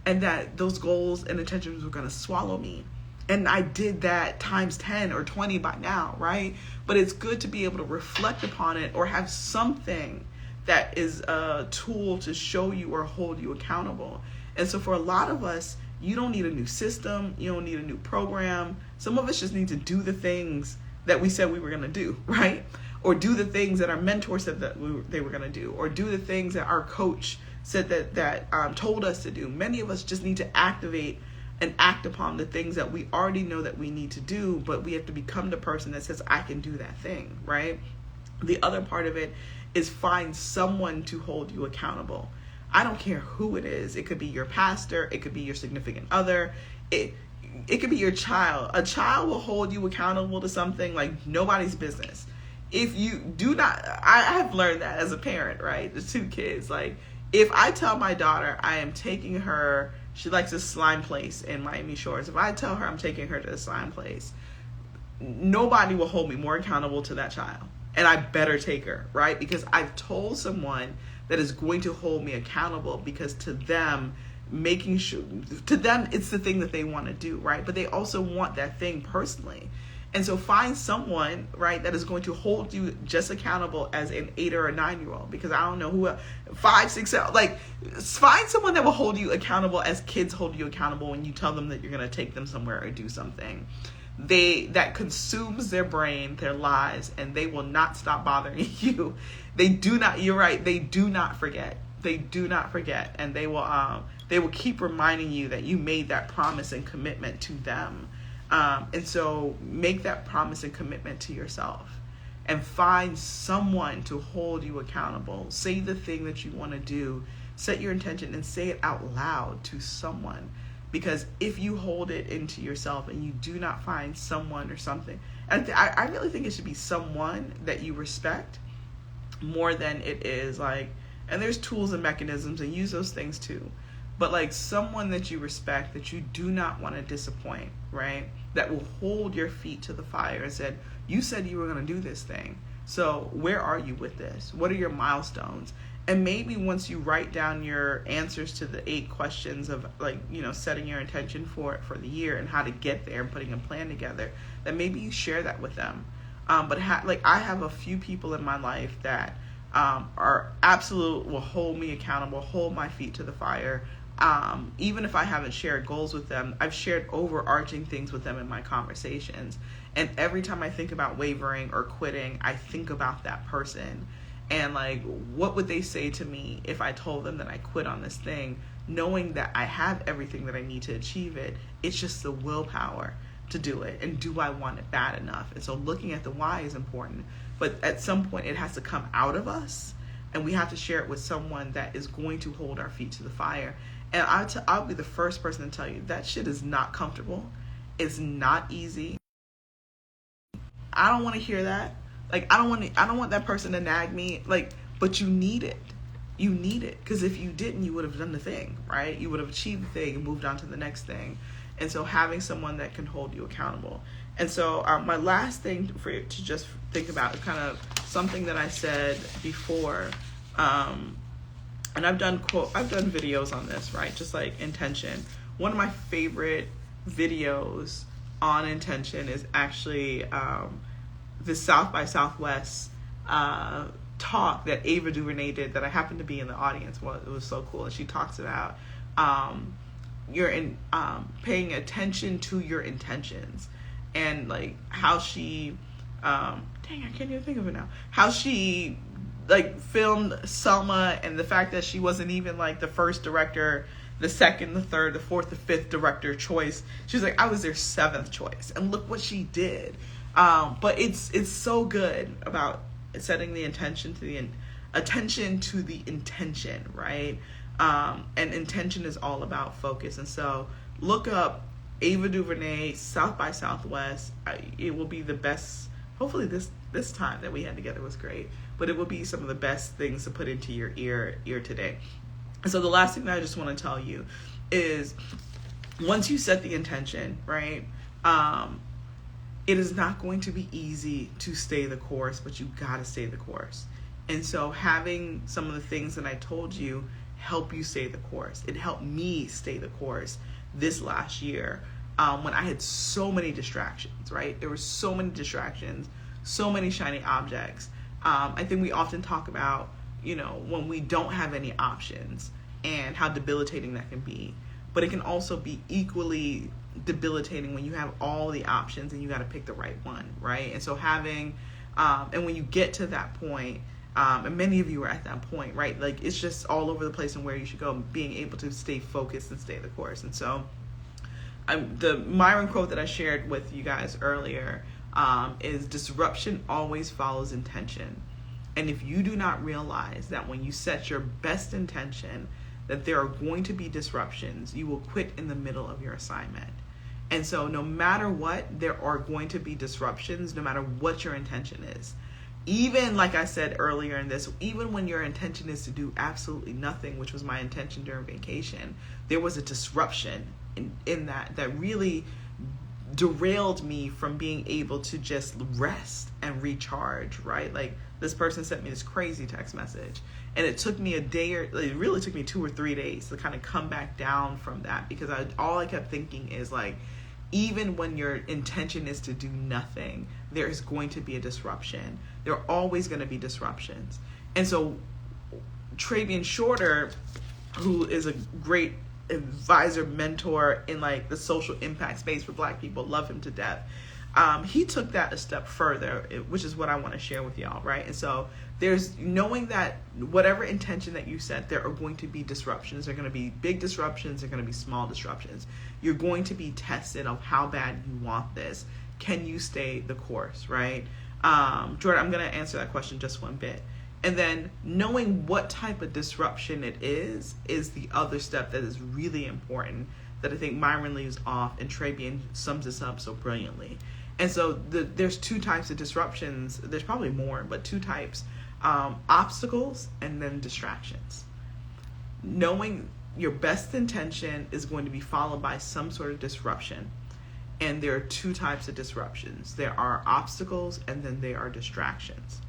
Speaker 1: and that those goals and intentions were going to swallow me. And I did that times 10 or 20 by now, right? But it's good to be able to reflect upon it or have something that is a tool to show you or hold you accountable. And so for a lot of us, you don't need a new system. You don't need a new program. Some of us just need to do the things that we said we were going to do, right? Or do the things that our mentor said that they were going to do, or do the things that our coach said that told us to do. Many of us just need to activate and act upon the things that we already know that we need to do, but we have to become the person that says, I can do that thing, right? The other part of it is find someone to hold you accountable. I don't care who it is. It could be your pastor. It could be your significant other. It could be your child. A child will hold you accountable to something like nobody's business. If you do not, I have learned that as a parent, right? The 2 kids, like, if I tell my daughter I am taking her, she likes a slime place in Miami Shores. If I tell her I'm taking her to the slime place, nobody will hold me more accountable to that child. And I better take her, right? Because I've told someone that is going to hold me accountable, because to them, it's the thing that they want to do, right? But they also want that thing personally. And so find someone, right, that is going to hold you just accountable as an 8 or a 9-year-old, because I don't know who, 5, 6, 7, like, find someone that will hold you accountable as kids hold you accountable when you tell them that you're going to take them somewhere or do something. That consumes their brain, their lives, and they will not stop bothering you. They do not, you're right, they do not forget. They do not forget, and they will keep reminding you that you made that promise and commitment to them. And so make that promise and commitment to yourself, and find someone to hold you accountable. Say the thing that you want to do, set your intention, and say it out loud to someone, Because if you hold it into yourself and you do not find someone or something, and I really think it should be someone that you respect more than it is like, and there's tools and mechanisms and use those things too, but like someone that you respect, that you do not want to disappoint, right? That will hold your feet to the fire and said, you said you were going to do this thing. So where are you with this? What are your milestones? And maybe once you write down your answers to the 8 questions of like, setting your intention for the year and how to get there and putting a plan together, that maybe you share that with them. But I have a few people in my life that are absolute, will hold me accountable, hold my feet to the fire. Even if I haven't shared goals with them, I've shared overarching things with them in my conversations. And every time I think about wavering or quitting, I think about that person. And like, what would they say to me if I told them that I quit on this thing, knowing that I have everything that I need to achieve it? It's just the willpower to do it. And do I want it bad enough? And so looking at the why is important. But at some point, it has to come out of us. And we have to share it with someone that is going to hold our feet to the fire. And I'll be the first person to tell you that shit is not comfortable. It's not easy. I don't want to hear that. Like, I don't want that person to nag me. Like, but you need it. You need it. Because if you didn't, you would have done the thing, right? You would have achieved the thing and moved on to the next thing. And so having someone that can hold you accountable. And so my last thing for you to just think about is kind of something that I said before. And I've done videos on this, right? Just like intention. One of my favorite videos on intention is actually the South by Southwest talk that Ava DuVernay did, that I happened to be in the audience. Well, it was so cool. And she talks about paying attention to your intentions, and like how she I can't even think of it now, how she like filmed Selma, and the fact that she wasn't even like the first director, the second, the third, the fourth, the fifth director choice. She was like, I was their 7th choice, and look what she did. But it's so good about setting the attention to the intention, right? And intention is all about focus. And so look up Ava DuVernay, South by Southwest. It will be the best. Hopefully this time that we had together was great, but it will be some of the best things to put into your ear today. And so the last thing that I just want to tell you is, once you set the intention, right? It is not going to be easy to stay the course, but you got to stay the course. And so having some of the things that I told you help you stay the course. It helped me stay the course this last year when I had so many distractions, right? There were so many distractions, so many shiny objects. I think we often talk about, when we don't have any options and how debilitating that can be. But it can also be equally debilitating when you have all the options and you got to pick the right one, right? And so having, and when you get to that point, and many of you are at that point, right? Like, it's just all over the place and where you should go, being able to stay focused and stay the course. And so the Myron quote that I shared with you guys earlier is, disruption always follows intention. And if you do not realize that when you set your best intention, that there are going to be disruptions, you will quit in the middle of your assignment. And so no matter what, there are going to be disruptions, no matter what your intention is. Even like I said earlier in this, even when your intention is to do absolutely nothing, which was my intention during vacation, there was a disruption in that really derailed me from being able to just rest and recharge, right? Like, this person sent me this crazy text message, and it took me it really took me 2 or 3 days to kind of come back down from that, because all I kept thinking is like, even when your intention is to do nothing, there is going to be a disruption. There are always going to be disruptions. And so Travian Shorter, who is a great advisor, mentor in like the social impact space for Black people, love him to death. He took that a step further, which is what I want to share with y'all, right? And so there's knowing that whatever intention that you set, there are going to be disruptions. There are going to be big disruptions. There are going to be small disruptions. You're going to be tested of how bad you want this. Can you stay the course, right? Jordan, I'm going to answer that question just one bit. And then knowing what type of disruption it is the other step that is really important, that I think Myron leaves off, and Trabian sums this up so brilliantly. And so there's two types of disruptions. There's probably more, but two types. Obstacles and then distractions. Knowing your best intention is going to be followed by some sort of disruption. And there are two types of disruptions. There are obstacles and then there are distractions.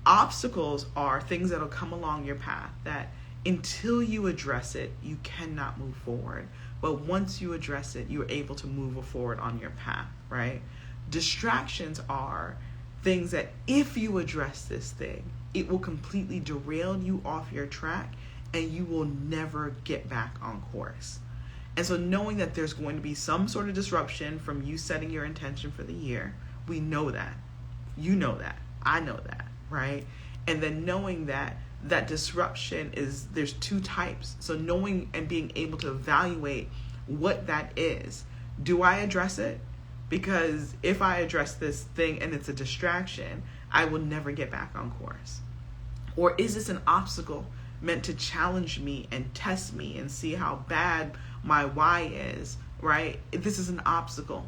Speaker 1: Obstacles are things that will come along your path that until you address it, you cannot move forward. But once you address it, you're able to move forward on your path, right? Distractions are things that if you address this thing, it will completely derail you off your track and you will never get back on course. And so knowing that there's going to be some sort of disruption from you setting your intention for the year, we know that. You know that. I know that, right? And then knowing that that disruption is, there's two types. So knowing and being able to evaluate what that is. Do I address it? Because if I address this thing and it's a distraction, I will never get back on course. Or is this an obstacle meant to challenge me and test me and see how bad my why is, right? This is an obstacle,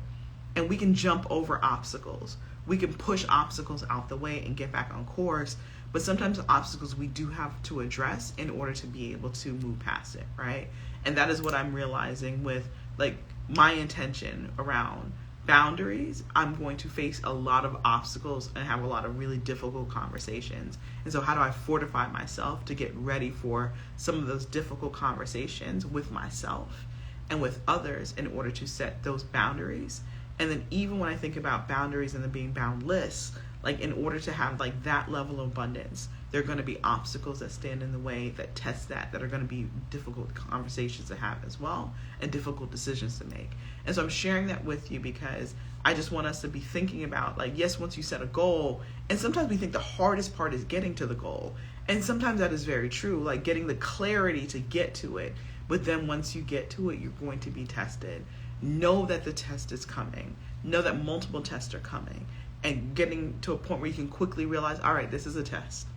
Speaker 1: and we can jump over obstacles. We can push obstacles out the way and get back on course, but sometimes obstacles we do have to address in order to be able to move past it, right? And that is what I'm realizing with like my intention around boundaries. I'm going to face a lot of obstacles and have a lot of really difficult conversations. And so how do I fortify myself to get ready for some of those difficult conversations with myself and with others in order to set those boundaries? And then even when I think about boundaries and then being boundless, like in order to have like that level of abundance, there are going to be obstacles that stand in the way, that test that are going to be difficult conversations to have as well, and difficult decisions to make. And so I'm sharing that with you because I just want us to be thinking about, like, yes, once you set a goal, and sometimes we think the hardest part is getting to the goal. And sometimes that is very true, like getting the clarity to get to it. But then once you get to it, you're going to be tested. Know that the test is coming. Know that multiple tests are coming. And getting to a point where you can quickly realize, all right, this is a test.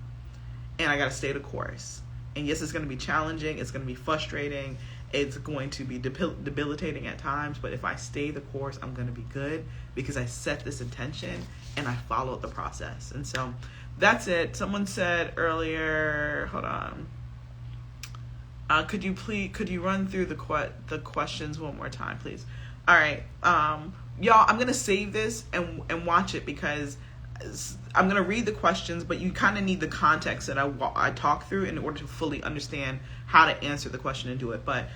Speaker 1: And I got to stay the course. And yes, it's going to be challenging. It's going to be frustrating. It's going to be debilitating at times. But if I stay the course, I'm going to be good because I set this intention and I followed the process. And so that's it. Someone said earlier, hold on. Could you run through the questions one more time, please? All right. Y'all, I'm going to save this and watch it because I'm going to read the questions, but you kind of need the context that I talk through in order to fully understand how to answer the question and do it. But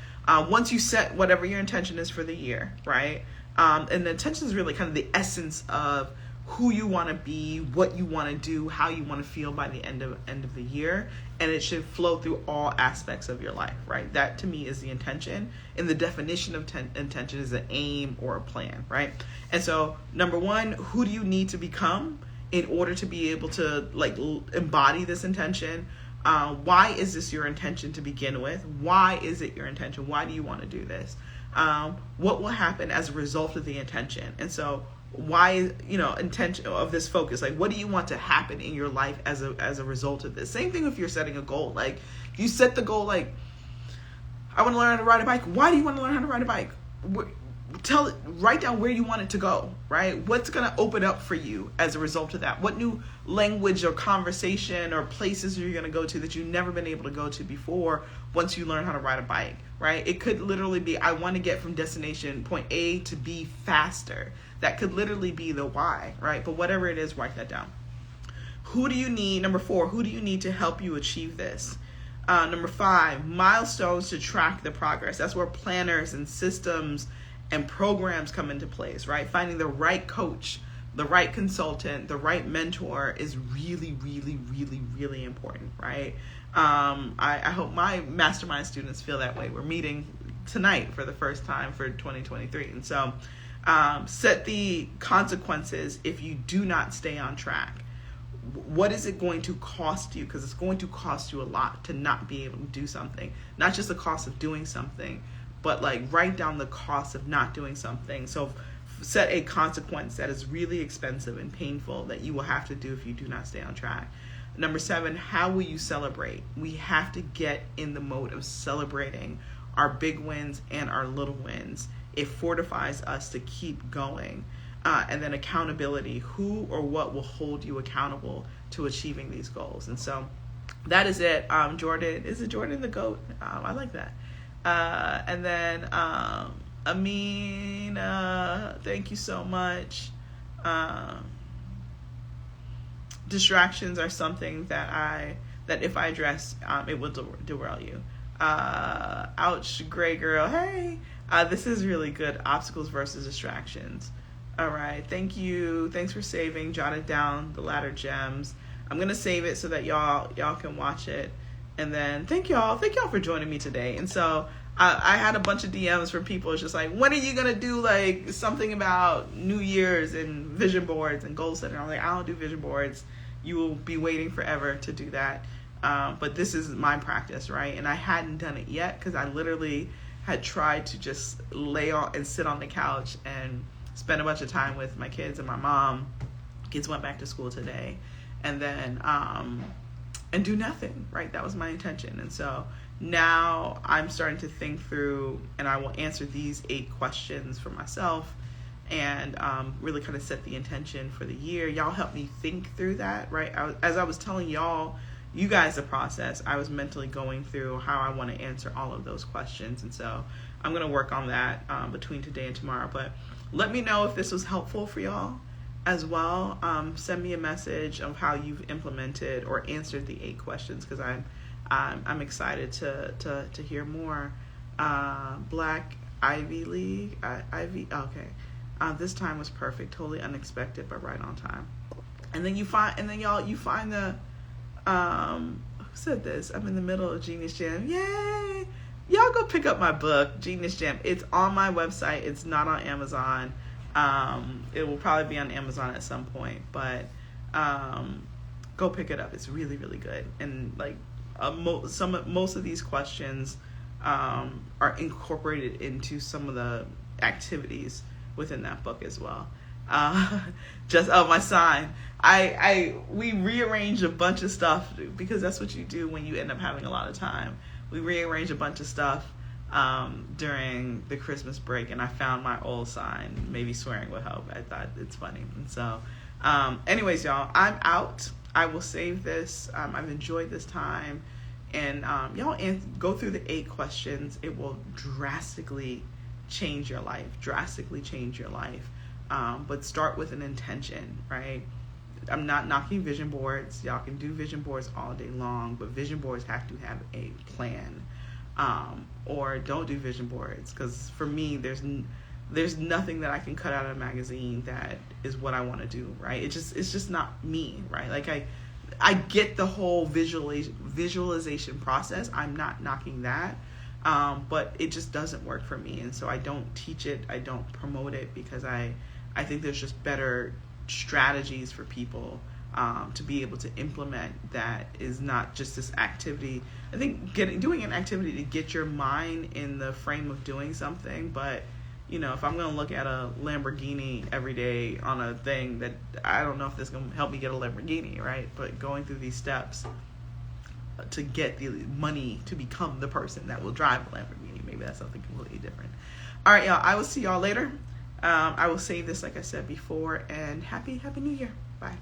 Speaker 1: once you set whatever your intention is for the year, right? And the intention is really kind of the essence of who you want to be, what you want to do, how you want to feel by the end of the year, and it should flow through all aspects of your life, right? That to me is the intention, and the definition of intention is an aim or a plan, right? And so, number one, who do you need to become in order to be able to like embody this intention? Why is this your intention to begin with? Why is it your intention? Why do you want to do this? What will happen as a result of the intention? And so why, intention of this focus, like what do you want to happen in your life as a result of this? Same thing if you're setting a goal. Like you set the goal, like I want to learn how to ride a bike. Why do you want to learn how to ride a bike? Write down where you want it to go, right? What's going to open up for you as a result of that? What new language or conversation or places are you going to go to that you've never been able to go to before once you learn how to ride a bike, right? It could literally be, I want to get from destination point A to B faster. That could literally be the why, right? But whatever it is, write that down. Who do you need? Number 4, who do you need to help you achieve this? Number 5, milestones to track the progress. That's where planners and systems and programs come into place, right? Finding the right coach, the right consultant, the right mentor is really, really, really, really important, right? I hope my mastermind students feel that way. We're meeting tonight for the first time for 2023. And so set the consequences if you do not stay on track. What is it going to cost you? Because it's going to cost you a lot to not be able to do something. Not just the cost of doing something, but like write down the cost of not doing something. So set a consequence that is really expensive and painful that you will have to do if you do not stay on track. Number 7, how will you celebrate? We have to get in the mode of celebrating our big wins and our little wins. It fortifies us to keep going. And then accountability, who or what will hold you accountable to achieving these goals. And so that is it. Jordan, is it Jordan the GOAT? I like that. And then Amin, thank you so much. Distractions are something that if I address, it will derail you. Ouch, gray girl. Hey, this is really good. Obstacles versus distractions. All right, thank you. Thanks for saving. Jotted down the latter gems. I'm gonna save it so that y'all can watch it. And then thank y'all for joining me today. And so I had a bunch of DMs from people. It's just like, when are you gonna do like something about New Year's and vision boards and goal setting? I'm like, I don't do vision boards. You will be waiting forever to do that. But this is my practice, right? And I hadn't done it yet because I literally had tried to just lay on and sit on the couch and spend a bunch of time with my kids and my mom. Kids went back to school today. And then and do nothing, right? That was my intention. And so now I'm starting to think through, and I will answer these 8 questions for myself and really kind of set the intention for the year. Y'all help me think through that, right? As I was telling you guys the process, I was mentally going through how I want to answer all of those questions. And so I'm going to work on that between today and tomorrow. But let me know if this was helpful for y'all as well. Send me a message of how you've implemented or answered the 8 questions, because I'm excited to hear more. Black Ivy League, okay. This time was perfect, totally unexpected, but right on time. And then you find the who said this? I'm in the middle of Genius Jam. Yay! Y'all go pick up my book, Genius Jam. It's on my website. It's not on Amazon. It will probably be on Amazon at some point, but go pick it up. It's really, really good. And like most of these questions are incorporated into some of the activities within that book as well. My sign. We rearranged a bunch of stuff because that's what you do when you end up having a lot of time. We rearranged a bunch of stuff during the Christmas break, and I found my old sign. Maybe swearing would help. I thought it's funny. And so anyways, y'all, I'm out. I will save this. I've enjoyed this time, and y'all go through the 8 questions. It will drastically change your life. But start with an intention, right? I'm not knocking vision boards. Y'all can do vision boards all day long, but vision boards have to have a plan. Or don't do vision boards, because for me, there's nothing that I can cut out of a magazine that is what I want to do, right? It's just not me, right? Like I get the whole visualization process. I'm not knocking that. But it just doesn't work for me. And so I don't teach it. I don't promote it, because I think there's just better strategies for people to be able to implement that is not just this activity. I think doing an activity to get your mind in the frame of doing something. But, if I'm going to look at a Lamborghini every day on a thing that I don't know if this is going to help me get a Lamborghini, right? But going through these steps to get the money to become the person that will drive a Lamborghini. Maybe that's something completely different. All right, y'all. I will see y'all later. I will save this, like I said before, and happy New Year. Bye.